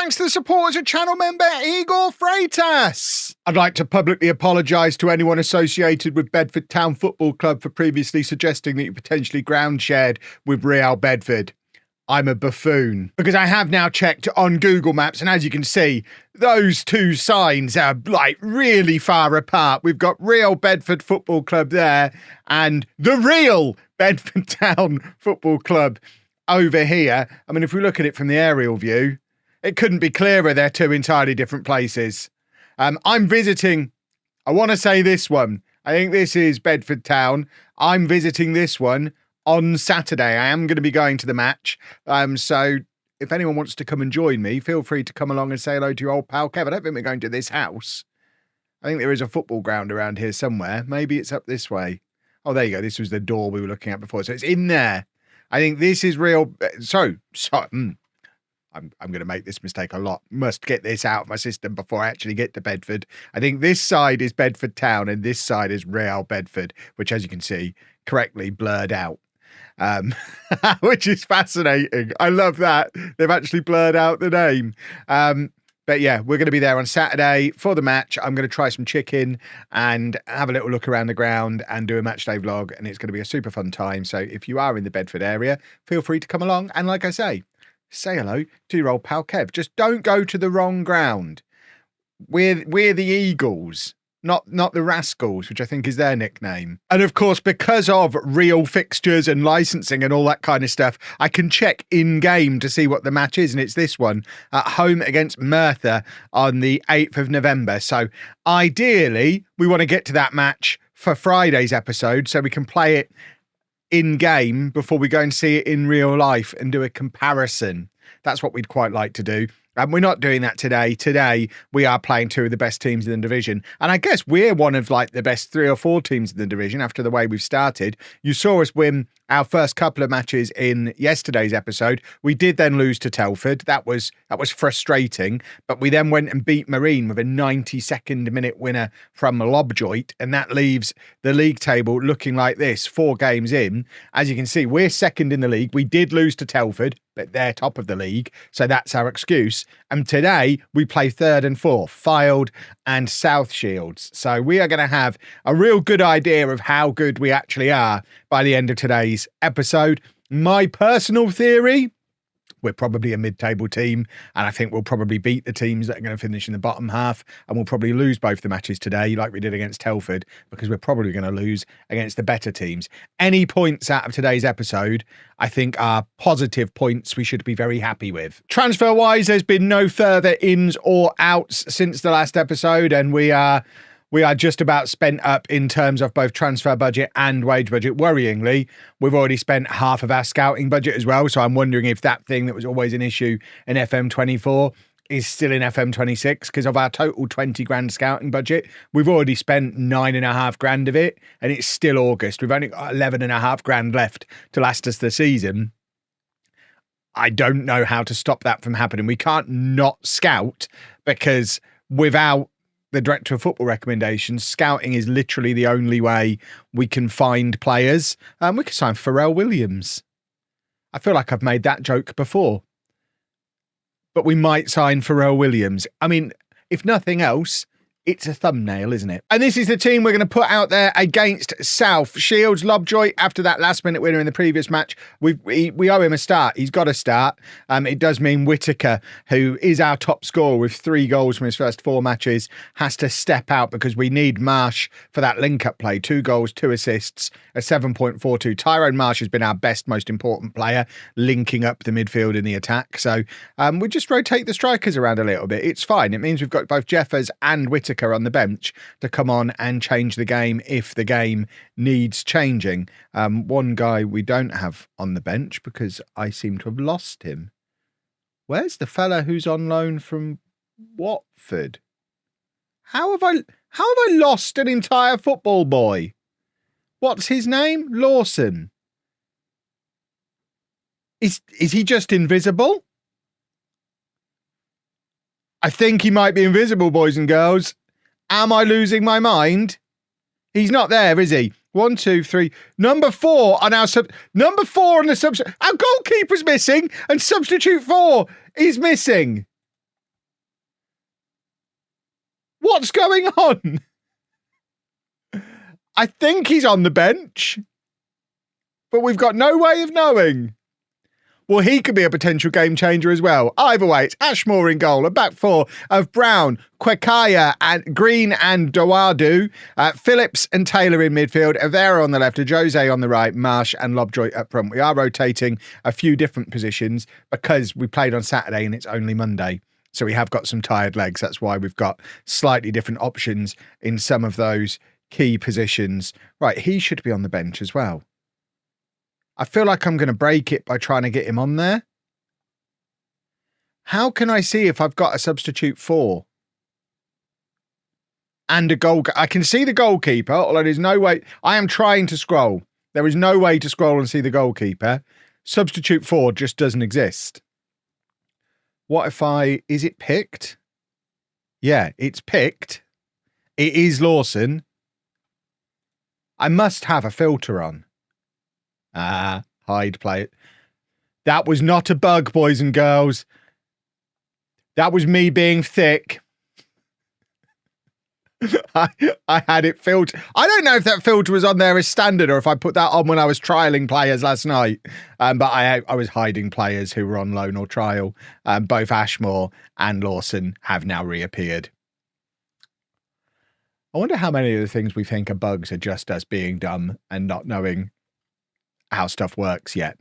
thanks to the supporters of channel member Igor Freitas. I'd like to publicly apologise to anyone associated with Bedford Town Football Club for previously suggesting that you potentially ground shared with Real Bedford. I'm a buffoon, because I have now checked on Google Maps, and as you can see, those two signs are like really far apart. We've got Real Bedford Football Club there and the real Bedford Town Football Club over here. I mean, if we look at it from the aerial view, it couldn't be clearer. They're two entirely different places. I'm visiting, I want to say this one. I think this is Bedford Town. I'm visiting this one on Saturday. I am going to be going to the match. So if anyone wants to come and join me, feel free to come along and say hello to your old pal Kev. I don't think we're going to this house. I think there is a football ground around here somewhere. Maybe it's up this way. Oh, there you go. This was the door we were looking at before. So it's in there. I think this is real. I'm going to make this mistake a lot. Must get this out of my system before I actually get to Bedford. I think this side is Bedford Town and this side is Real Bedford, which, as you can see, correctly blurred out. Which is fascinating. I love that. They've actually blurred out the name. But yeah, we're going to be there on Saturday for the match. I'm going to try some chicken and have a little look around the ground and do a match day vlog. And it's going to be a super fun time. So if you are in the Bedford area, feel free to come along. And like I say hello to your old pal Kev. Just don't go to the wrong ground. We're the Eagles. Not the Rascals, which I think is their nickname. And of course, because of real fixtures and licensing and all that kind of stuff, I can check in-game to see what the match is. And it's this one at home against Merthyr on the 8th of November. So ideally, we want to get to that match for Friday's episode so we can play it in-game before we go and see it in real life and do a comparison. That's what we'd quite like to do. And we're not doing that today. Today, we are playing two of the best teams in the division. And I guess we're one of like the best 3 or 4 teams in the division after the way we've started. You saw us win our first couple of matches in yesterday's episode. We did then lose to Telford. That was frustrating. But we then went and beat Marine with a 92nd minute winner from LOLLUJO. And that leaves the league table looking like this, 4 games in. As you can see, we're second in the league. We did lose to Telford, but they're top of the league. So that's our excuse. And today we play 3rd and 4th, Fylde and South Shields. So we are going to have a real good idea of how good we actually are by the end of today's episode. My personal theory, we're probably a mid-table team, and I think we'll probably beat the teams that are going to finish in the bottom half, and we'll probably lose both the matches today like we did against Telford, because we're probably going to lose against the better teams. Any points out of today's episode, I think, are positive points we should be very happy with. Transfer-wise, there's been no further ins or outs since the last episode, and we are just about spent up in terms of both transfer budget and wage budget. Worryingly, we've already spent half of our scouting budget as well. So I'm wondering if that thing that was always an issue in FM24 is still in FM26, because of our total 20 grand scouting budget, we've already spent 9.5 grand of it, and it's still August. We've only got 11.5 grand left to last us the season. I don't know how to stop that from happening. We can't not scout, because without the director of football recommendations, scouting is literally the only way we can find players. We could sign Pharrell Williams. I feel like I've made that joke before. But we might sign Pharrell Williams. I mean, if nothing else, it's a thumbnail, isn't it? And this is the team we're going to put out there against South Shields. LOLLUJO, after that last-minute winner in the previous match, we owe him a start. He's got to start. It does mean Whitaker, who is our top scorer with 3 goals from his first 4 matches, has to step out because we need Marsh for that link-up play. 2 goals, 2 assists, a 7.42. Tyrone Marsh has been our best, most important player, linking up the midfield in the attack. So we just rotate the strikers around a little bit. It's fine. It means we've got both Jeffers and Whitaker on the bench to come on and change the game if the game needs changing. One guy we don't have on the bench because I seem to have lost him. Where's the fella who's on loan from Watford? How have I lost an entire football boy? What's his name? Lawson. Is he just invisible? I think he might be invisible, boys and girls. Am I losing my mind? He's not there, is he? 1, 2, 3. Number 4 on our number 4 on the substitute. Our goalkeeper's missing, and substitute 4 is missing. What's going on? I think he's on the bench, but we've got no way of knowing. Well, he could be a potential game changer as well. Either way, it's Ashmore in goal, a back four of Brown, Kwekaya, and Green and Dowadu, Phillips and Taylor in midfield, Avera on the left, Jose on the right, Marsh and LOLLUJO up front. We are rotating a few different positions because we played on Saturday and it's only Monday. So we have got some tired legs. That's why we've got slightly different options in some of those key positions. Right, he should be on the bench as well. I feel like I'm going to break it by trying to get him on there. How can I see if I've got a substitute for? And a goal. I can see the goalkeeper, although there's no way. I am trying to scroll. There is no way to scroll and see the goalkeeper. Substitute for just doesn't exist. What if is it picked? Yeah, it's picked. It is Lawson. I must have a filter on. Hide play it. That was not a bug, boys and girls. That was me being thick. I had it filtered. I don't know if that filter was on there as standard or if I put that on when I was trialing players last night. But I was hiding players who were on loan or trial. Both Ashmore and Lawson have now reappeared. I wonder how many of the things we think are bugs are just us being dumb and not knowing how stuff works yet.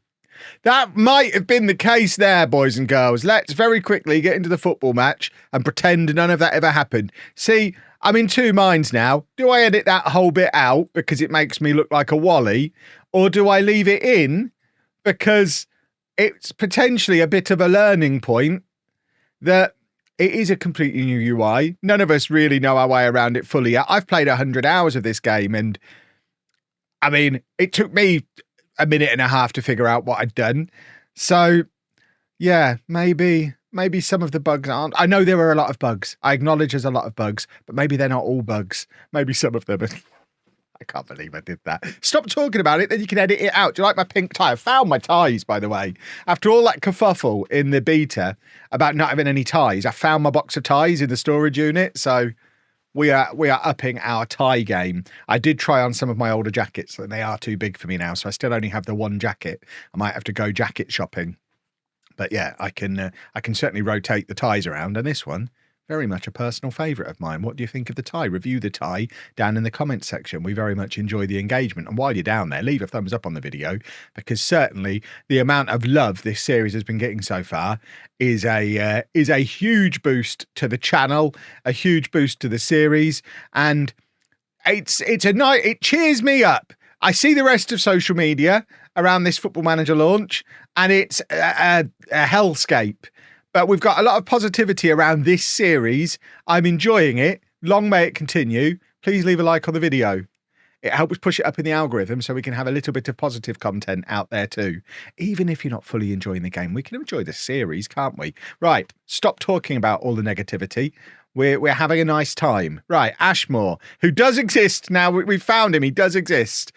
That might have been the case there, boys and girls. Let's very quickly get into the football match and pretend none of that ever happened. See, I'm in two minds now. Do I edit that whole bit out because it makes me look like a Wally? Or do I leave it in because it's potentially a bit of a learning point that it is a completely new UI. None of us really know our way around it fully yet. I've played 100 hours of this game and I mean, it took me a minute and a half to figure out what I'd done. So yeah, maybe some of the bugs aren't. I know there are a lot of bugs. I acknowledge there's a lot of bugs, but maybe they're not all bugs. Maybe some of them. I can't believe I did that. Stop talking about it, then you can edit it out. Do you like my pink tie? I found my ties, by the way. After all that kerfuffle in the beta about not having any ties, I found my box of ties in the storage unit. So we are upping our tie game. I did try on some of my older jackets and they are too big for me now. So I still only have the one jacket. I might have to go jacket shopping. But yeah, I can certainly rotate the ties around. And this one, very much a personal favourite of mine. What do you think of the tie? Review the tie down in the comments section. We very much enjoy the engagement. And while you're down there, leave a thumbs up on the video because certainly the amount of love this series has been getting so far is a huge boost to the channel, a huge boost to the series, and it cheers me up. I see the rest of social media around this Football Manager launch, and it's a hellscape. But we've got a lot of positivity around this series. I'm enjoying it. Long may it continue. Please leave a like on the video. It helps push it up in the algorithm so we can have a little bit of positive content out there too. Even if you're not fully enjoying the game, we can enjoy the series, can't we? Right, stop talking about all the negativity. We're having a nice time. Right, Ashmore, who does exist now. We've found him. He does exist.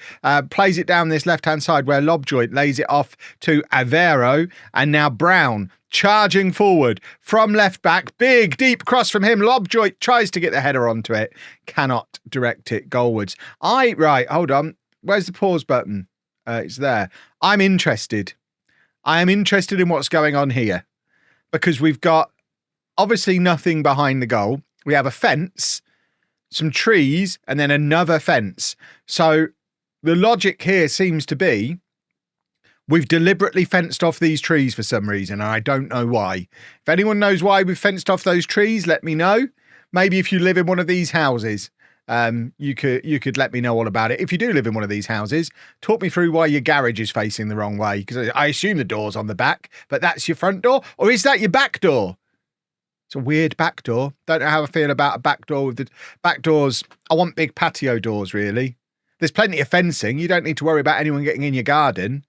Plays it down this left-hand side where LOLLUJO lays it off to Avero. And now Brown charging forward from left back. Big, deep cross from him. LOLLUJO tries to get the header onto it. Cannot direct it goalwards. Right, hold on. Where's the pause button? It's there. I'm interested. I am interested in what's going on here because we've got obviously nothing behind the goal. We have a fence, some trees, and then another fence. So the logic here seems to be we've deliberately fenced off these trees for some reason, and I don't know why. If anyone knows why we've fenced off those trees, let me know. Maybe if you live in one of these houses, you could let me know all about it. If you do live in one of these houses, talk me through why your garage is facing the wrong way, because I assume the door's on the back, but that's your front door, or is that your back door? It's a weird back door. Don't know how I feel about a back door with the back doors. I want big patio doors, really. There's plenty of fencing. You don't need to worry about anyone getting in your garden.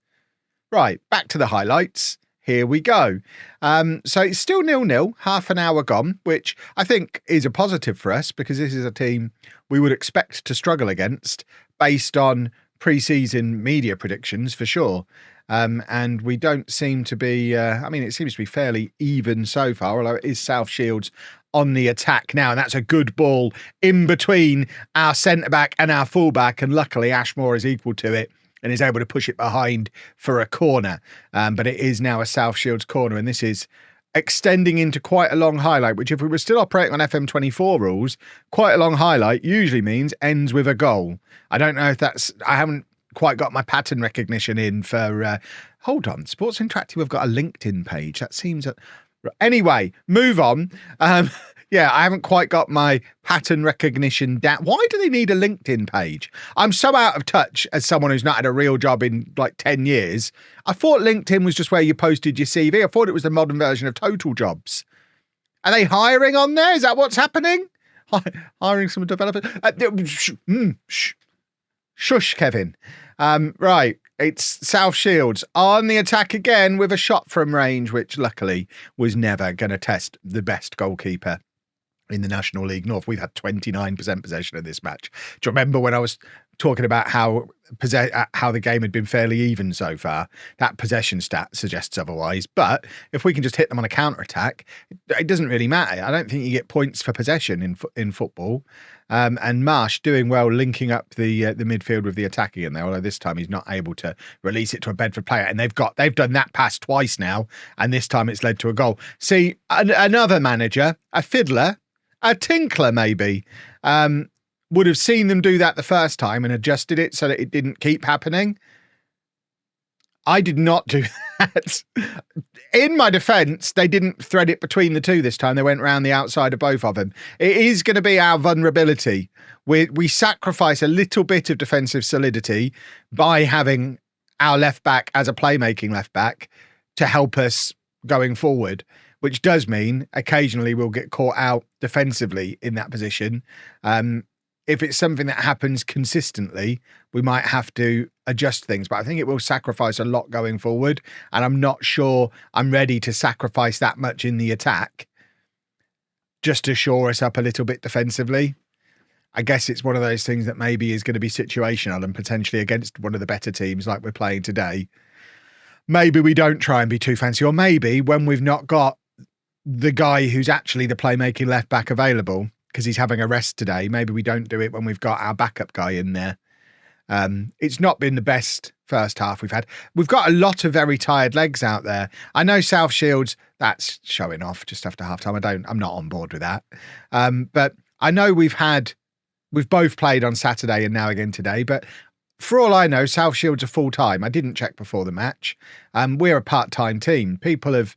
Right, back to the highlights. Here we go. So it's still 0-0, half an hour gone, which I think is a positive for us because this is a team we would expect to struggle against based on pre-season media predictions for sure. And we don't seem to be, it seems to be fairly even so far, although it is South Shields on the attack now, and that's a good ball in between our centre-back and our full-back, and luckily Ashmore is equal to it and is able to push it behind for a corner. But it is now a South Shields corner, and this is extending into quite a long highlight, which if we were still operating on FM24 rules, quite a long highlight usually means ends with a goal. I don't know if I haven't quite got my pattern recognition in for, hold on, Sports Interactive have got a LinkedIn page. That seems... Anyway, move on. Yeah, I haven't quite got my pattern recognition down. Why do they need a LinkedIn page? I'm so out of touch as someone who's not had a real job in like 10 years. I thought LinkedIn was just where you posted your CV. I thought it was the modern version of Total Jobs. Are they hiring on there? Is that what's happening? Hiring some developers? Shush, Kevin. Right. It's South Shields on the attack again with a shot from range, which luckily was never going to test the best goalkeeper in the National League North. We've had 29% possession in this match. Do you remember when I was talking about how the game had been fairly even so far? That possession stat suggests otherwise. But if we can just hit them on a counter-attack, it doesn't really matter. I don't think you get points for possession in football. And Marsh doing well, linking up the midfield with the attack again there, although this time he's not able to release it to a Bedford player. And they've done that pass twice now, and this time it's led to a goal. See, another manager, a fiddler, a tinkler maybe, would have seen them do that the first time and adjusted it so that it didn't keep happening. I did not do that. In my defence, they didn't thread it between the two this time. They went round the outside of both of them. It is going to be our vulnerability. We sacrifice a little bit of defensive solidity by having our left back as a playmaking left back to help us going forward, which does mean occasionally we'll get caught out defensively in that position. If it's something that happens consistently, we might have to adjust things, but I think it will sacrifice a lot going forward. And I'm not sure I'm ready to sacrifice that much in the attack just to shore us up a little bit defensively. I guess it's one of those things that maybe is going to be situational and potentially against one of the better teams like we're playing today. Maybe we don't try and be too fancy, or maybe when we've not got the guy who's actually the playmaking left back available, because he's having a rest today, maybe we don't do it when we've got our backup guy in there. It's not been the best first half we've had. We've got a lot of very tired legs out there. I know South Shields, that's showing off just after half time. I'm not on board with that. But I know we've both played on Saturday and now again today, but for all I know, South Shields are full time. I didn't check before the match. We're a part-time team. People have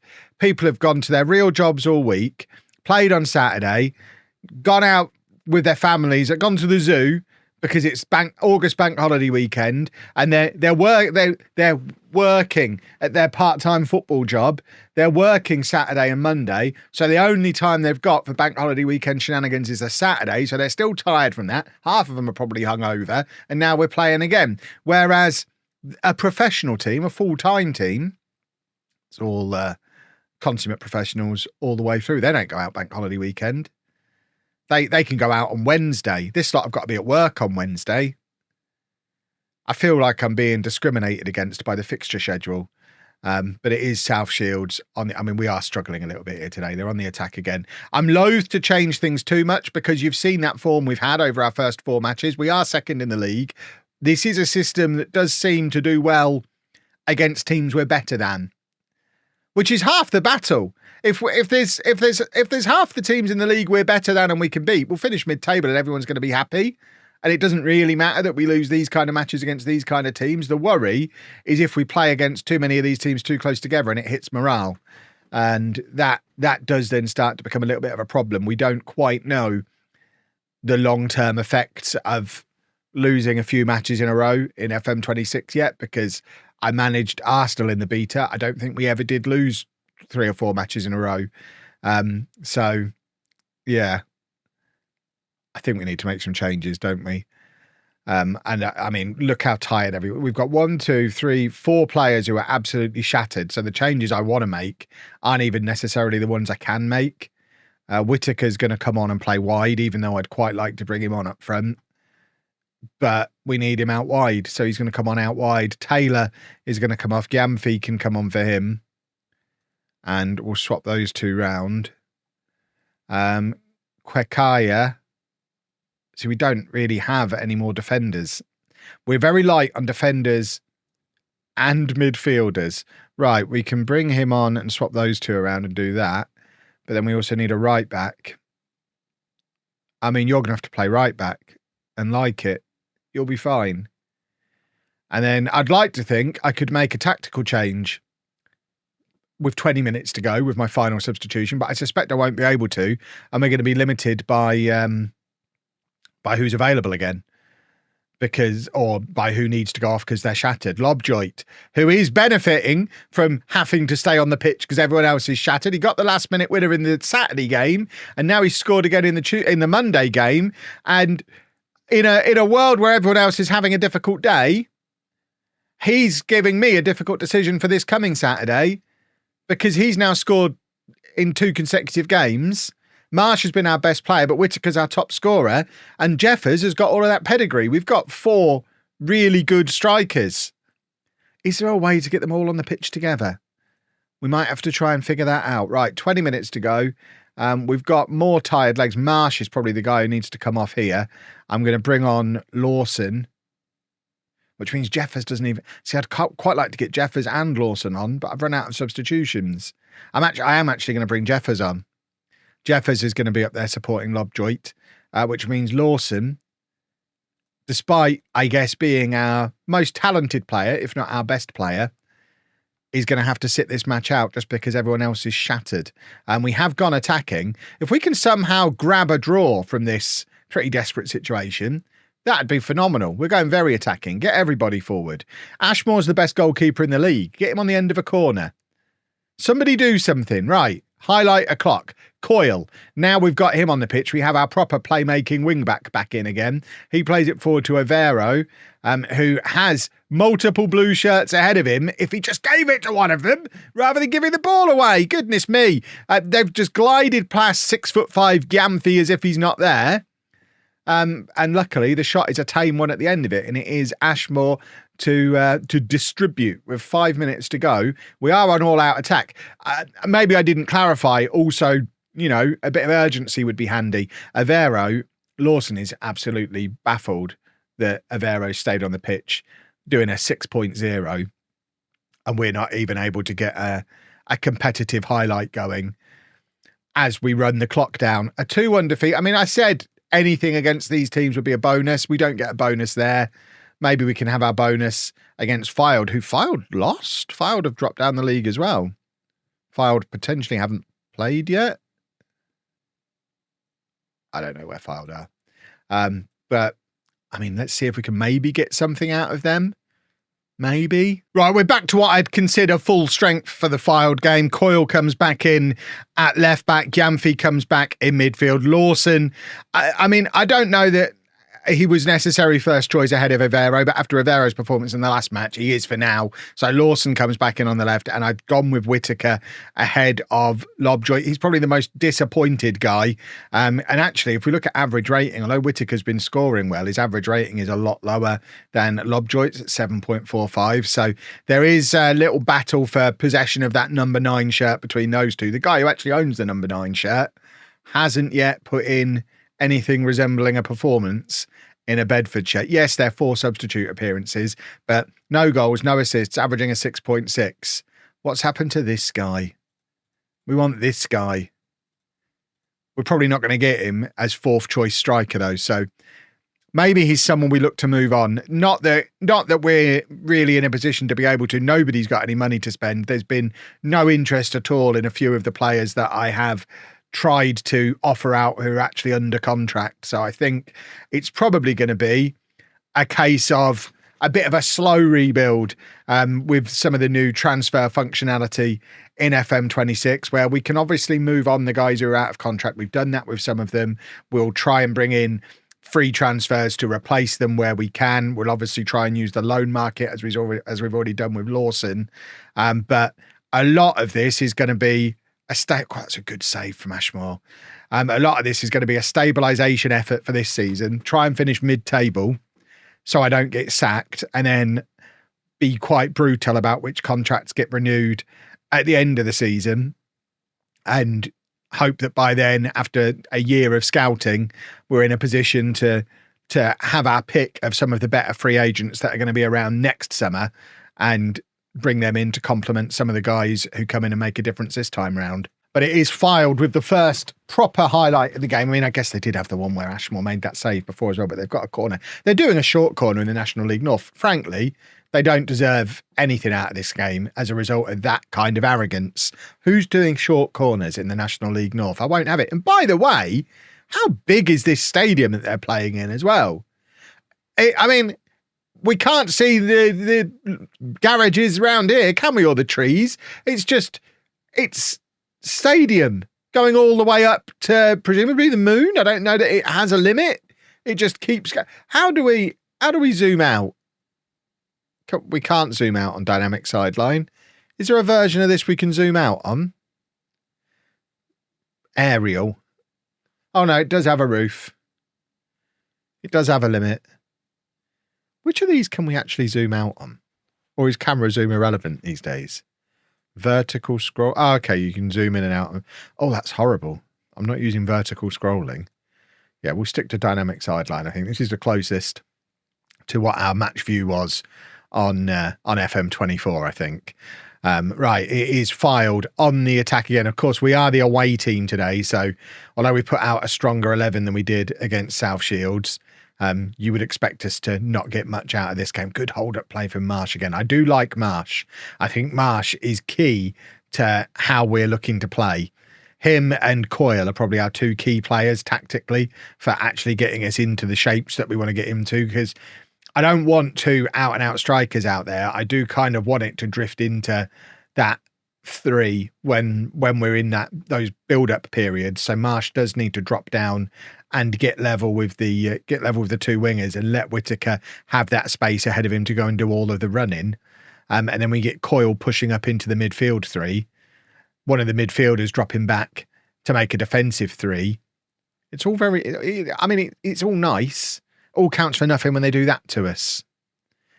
gone to their real jobs all week, played on Saturday, gone out with their families, gone to the zoo because it's August bank holiday weekend, and they're working at their part-time football job. They're working Saturday and Monday, so the only time they've got for bank holiday weekend shenanigans is a Saturday, so they're still tired from that. Half of them are probably hungover, and now we're playing again. Whereas a professional team, a full-time team, it's all consummate professionals all the way through. They don't go out bank holiday weekend. They can go out on Wednesday. This lot have got to be at work on Wednesday. I feel like I'm being discriminated against by the fixture schedule. But it is South Shields. We are struggling a little bit here today. They're on the attack again. I'm loath to change things too much because you've seen that form we've had over our first 4 matches. We are second in the league. This is a system that does seem to do well against teams we're better than, which is half the battle. If there's half the teams in the league we're better than and we can beat, we'll finish mid-table and everyone's going to be happy. And it doesn't really matter that we lose these kind of matches against these kind of teams. The worry is if we play against too many of these teams too close together and it hits morale. And that does then start to become a little bit of a problem. We don't quite know the long-term effects of losing a few matches in a row in FM26 yet, because I managed Arsenal in the beta. I don't think we ever did lose 3 or 4 matches in a row. So, yeah, I think we need to make some changes, don't we? Look how tired we've got 1, 2, 3, 4 players who are absolutely shattered. So the changes I want to make aren't even necessarily the ones I can make. Whittaker's going to come on and play wide, even though I'd quite like to bring him on up front. But we need him out wide, so he's going to come on out wide. Taylor is going to come off. Gyamfi can come on for him. And we'll swap those 2 round. Kwekaya. So we don't really have any more defenders. We're very light on defenders and midfielders. Right, we can bring him on and swap those two around and do that. But then we also need a right back. I mean, you're going to have to play right back and like it. You'll be fine. And then I'd like to think I could make a tactical change with 20 minutes to go with my final substitution, but I suspect I won't be able to. And we're going to be limited by who's available again. Or by who needs to go off because they're shattered. LOLLUJO, who is benefiting from having to stay on the pitch because everyone else is shattered. He got the last minute winner in the Saturday game, and now he's scored again in the Monday game. And in a world where everyone else is having a difficult day, he's giving me a difficult decision for this coming Saturday because he's now scored in 2 consecutive games. Marsh has been our best player, but Whittaker's our top scorer, and Jeffers has got all of that pedigree. We've got 4 really good strikers. Is there a way to get them all on the pitch together? We might have to try and figure that out. Right, 20 minutes to go. We've got more tired legs. Marsh is probably the guy who needs to come off here. I'm going to bring on Lawson, which means Jeffers doesn't even... See, I'd quite like to get Jeffers and Lawson on, but I've run out of substitutions. I am actually going to bring Jeffers on. Jeffers is going to be up there supporting LOLLUJO, which means Lawson, despite, I guess, being our most talented player, if not our best player, is going to have to sit this match out just because everyone else is shattered. And we have gone attacking. If we can somehow grab a draw from this pretty desperate situation, that'd be phenomenal. We're going very attacking. Get everybody forward. Ashmore's the best goalkeeper in the league. Get him on the end of a corner. Somebody do something. Right. Highlight a clock. Coyle. Now we've got him on the pitch. We have our proper playmaking wingback back in again. He plays it forward to Avero, who has multiple blue shirts ahead of him. If he just gave it to one of them rather than giving the ball away. Goodness me. They've just glided past 6'5" Gyamfi as if he's not there. And luckily the shot is a tame one at the end of it, and it is Ashmore to distribute with 5 minutes to go. We are on all-out attack. Maybe I didn't clarify. Also, you know, a bit of urgency would be handy. Lawson is absolutely baffled that Avero stayed on the pitch doing a 6.0, and we're not even able to get a competitive highlight going as we run the clock down. A 2-1 defeat. I mean, I said anything against these teams would be a bonus. We don't get a bonus there. Maybe we can have our bonus against Fylde, who Fylde lost. Fylde have dropped down the league as well. Fylde potentially haven't played yet. I don't know where Fylde are. But, I mean, let's see if we can maybe get something out of them. Maybe. Right, we're back to what I'd consider full strength for the Fylde game. Coyle comes back in at left back. Gyamfi comes back in midfield. Lawson, I mean, I don't know that he was necessary first choice ahead of Avero, but after Avero's performance in the last match, he is for now. So Lawson comes back in on the left, and I've gone with Whittaker ahead of LOLLUJO. He's probably the most disappointed guy. And actually, if we look at average rating, although Whittaker's been scoring well, his average rating is a lot lower than LOLLUJO. It's at 7.45. So there is a little battle for possession of that number 9 shirt between those two. The guy who actually owns the number 9 shirt hasn't yet put in anything resembling a performance in a Bedford shirt. Yes, they're 4 substitute appearances, but no goals, no assists, averaging a 6.6. What's happened to this guy? We want this guy. We're probably not going to get him as 4th choice striker though, so maybe he's someone we look to move on. Not that we're really in a position to be able to. Nobody's got any money to spend. There's been no interest at all in a few of the players that I have tried to offer out who are actually under contract. So I think it's probably going to be a case of a bit of a slow rebuild with some of the new transfer functionality in FM26, where we can obviously move on the guys who are out of contract. We've done that with some of them. We'll try and bring in free transfers to replace them where we can. We'll obviously try and use the loan market as we've already done with Lawson. But a lot of this is going to be that's a good save from Ashmore. A lot of this is going to be a stabilisation effort for this season. Try and finish mid-table so I don't get sacked, and then be quite brutal about which contracts get renewed at the end of the season. And, hope that by then, after a year of scouting, we're in a position to have our pick of some of the better free agents that are going to be around next summer and bring them in to complement some of the guys who come in and make a difference this time round. But it is Fylde with the first proper highlight of the game. I mean, I guess they did have the one where Ashmore made that save before as well, but they've got a corner. They're doing a short corner in the National League North. Frankly, they don't deserve anything out of this game as a result of that kind of arrogance. Who's doing short corners in the National League North? I won't have it. And by the way, how big is this stadium that they're playing in as well? I mean, we can't see the garages around here, can we, or the trees? It's stadium going all the way up to presumably the moon. I don't know that it has a limit. It just keeps going. How do we zoom out? We can't zoom out on dynamic sideline. Is there a version of this we can zoom out on? Aerial. Oh no, it does have a roof. It does have a limit. Which of these can we actually zoom out on? Or is camera zoom irrelevant these days? Vertical scroll. Oh, okay, you can zoom in and out. Oh, that's horrible. I'm not using vertical scrolling. Yeah, we'll stick to dynamic sideline. I think this is the closest to what our match view was on FM24, I think. Right, it is Fylde on the attack again. Of course, we are the away team today, so although we put out a stronger 11 than we did against South Shields, you would expect us to not get much out of this game. Good hold-up play from Marsh again. I do like Marsh. I think Marsh is key to how we're looking to play. Him and Coyle are probably our two key players tactically for actually getting us into the shapes that we want to get into, because I don't want two out-and-out strikers out there. I do kind of want it to drift into that three when we're in those build-up periods. So Marsh does need to drop down and get level with the two wingers and let Whittaker have that space ahead of him to go and do all of the running. And then we get Coyle pushing up into the midfield three. One of the midfielders dropping back to make a defensive three. It's all it's all nice. All counts for nothing when they do that to us.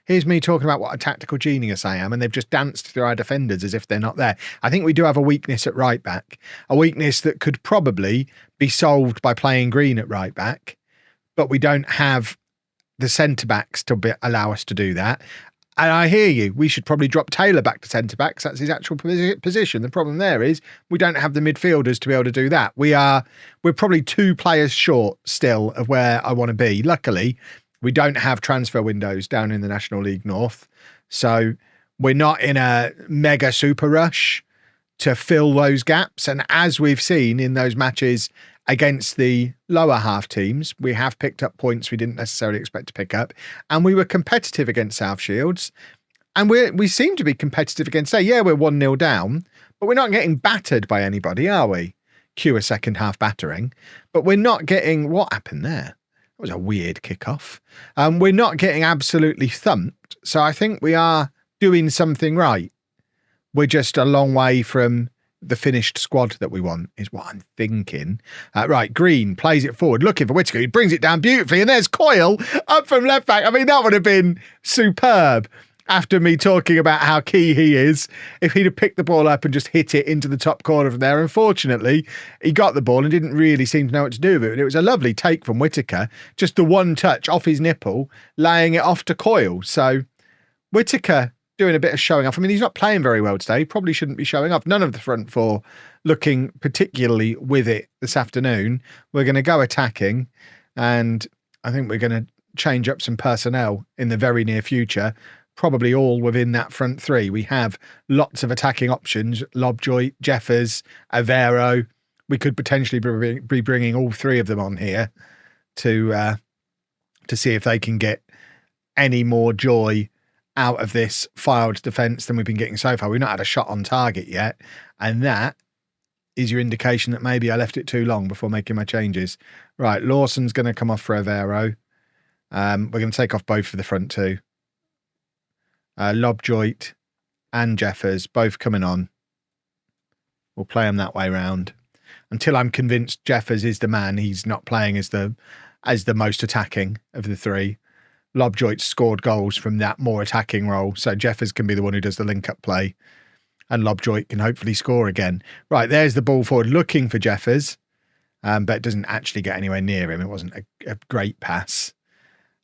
Here's me talking about what a tactical genius I am, and they've just danced through our defenders as if they're not there. I think we do have a weakness at right back, a weakness that could probably be solved by playing Green at right back, but we don't have the centre-backs to allow us to do that. And I hear you, we should probably drop Taylor back to centre-backs. That's his actual position. The problem there is we don't have the midfielders to be able to do that. We're probably 2 players short still of where I want to be. Luckily, we don't have transfer windows down in the National League North. So we're not in a mega super rush to fill those gaps. And as we've seen in those matches against the lower half teams, we have picked up points we didn't necessarily expect to pick up. And we were competitive against South Shields. And we seem to be competitive against, we're 1-0 down, but we're not getting battered by anybody, are we? Cue a second half battering. But we're not getting, what happened there? That was a weird kickoff. We're not getting absolutely thumped. So I think we are doing something right. We're just a long way from the finished squad that we want, is what I'm thinking. Right, Green plays it forward, looking for Whittaker. He brings it down beautifully, and there's Coyle up from left back. I mean, that would have been superb after me talking about how key he is, if he'd have picked the ball up and just hit it into the top corner from there. Unfortunately, he got the ball and didn't really seem to know what to do with it. It was a lovely take from Whittaker, just the one touch off his nipple, laying it off to Coyle. So Whittaker doing a bit of showing off. I mean, he's not playing very well today. He probably shouldn't be showing off. None of the front four looking particularly with it this afternoon. We're going to go attacking, and I think we're going to change up some personnel in the very near future, probably all within that front three. We have lots of attacking options. LOLLUJO, Jeffers, Avero. We could potentially be bringing all 3 of them on here to see if they can get any more joy out of this Fylde defence than we've been getting so far. We've not had a shot on target yet, and that is your indication that maybe I left it too long before making my changes. Right, Lawson's going to come off for Avero. We're going to take off both for the front 2. LOLLUJO and Jeffers both coming on. We'll play them that way round until I'm convinced Jeffers is the man. He's not playing as the most attacking of the 3. LOLLUJO scored goals from that more attacking role, so Jeffers can be the one who does the link-up play. and LOLLUJO can hopefully score again. Right, there's the ball forward looking for Jeffers, but it doesn't actually get anywhere near him. It wasn't a great pass.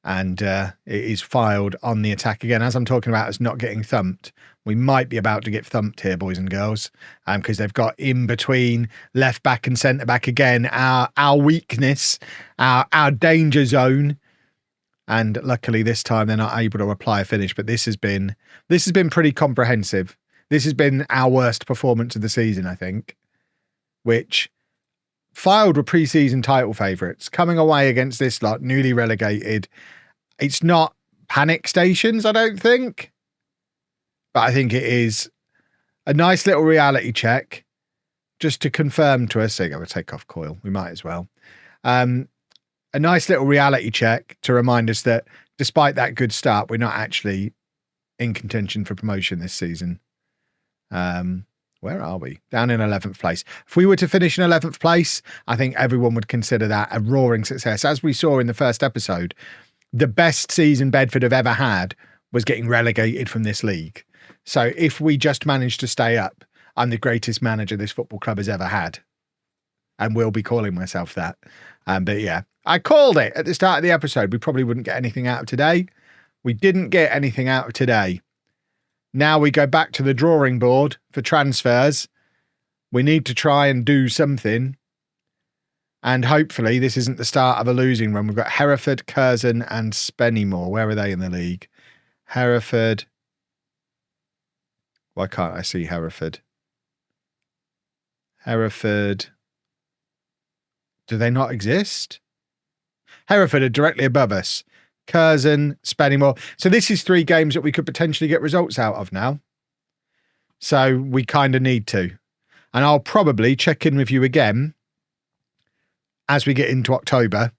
And it is Fylde on the attack again. As I'm talking about us not getting thumped, we might be about to get thumped here, boys and girls, because they've got in between left back and centre back again, our weakness, our danger zone. And luckily this time they're not able to apply a finish. But this has been pretty comprehensive. This has been our worst performance of the season, I think. Which Fylde were pre-season title favourites, coming away against this lot, newly relegated. It's not panic stations, I don't think. But I think it is a nice little reality check just to confirm to us. So I'm going to take off coil. We might as well. A nice little reality check to remind us that despite that good start, we're not actually in contention for promotion this season. Where are we? Down in 11th place. If we were to finish in 11th place, I think everyone would consider that a roaring success. As we saw in the first episode, the best season Bedford have ever had was getting relegated from this league. So if we just manage to stay up, I'm the greatest manager this football club has ever had. And will be calling myself that. But yeah, I called it at the start of the episode. We probably wouldn't get anything out of today. We didn't get anything out of today. Now we go back to the drawing board for transfers. We need to try and do something. And hopefully this isn't the start of a losing run. We've got Hereford, Curzon and Spennymoor. Where are they in the league? Hereford. Why can't I see Hereford? Hereford. Do they not exist? Hereford are directly above us. Curzon, Spennymoor. So this is 3 games that we could potentially get results out of now. So we kind of need to. And I'll probably check in with you again as we get into October,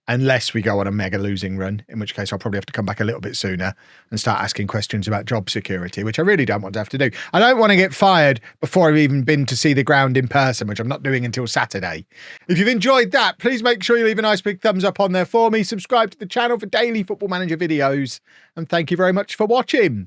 unless we go on a mega losing run, in which case I'll probably have to come back a little bit sooner and start asking questions about job security, which I really don't want to have to do. I don't want to get fired before I've even been to see the ground in person, which I'm not doing until Saturday. If you've enjoyed that, please make sure you leave a nice big thumbs up on there for me. Subscribe to the channel for daily Football Manager videos. And thank you very much for watching.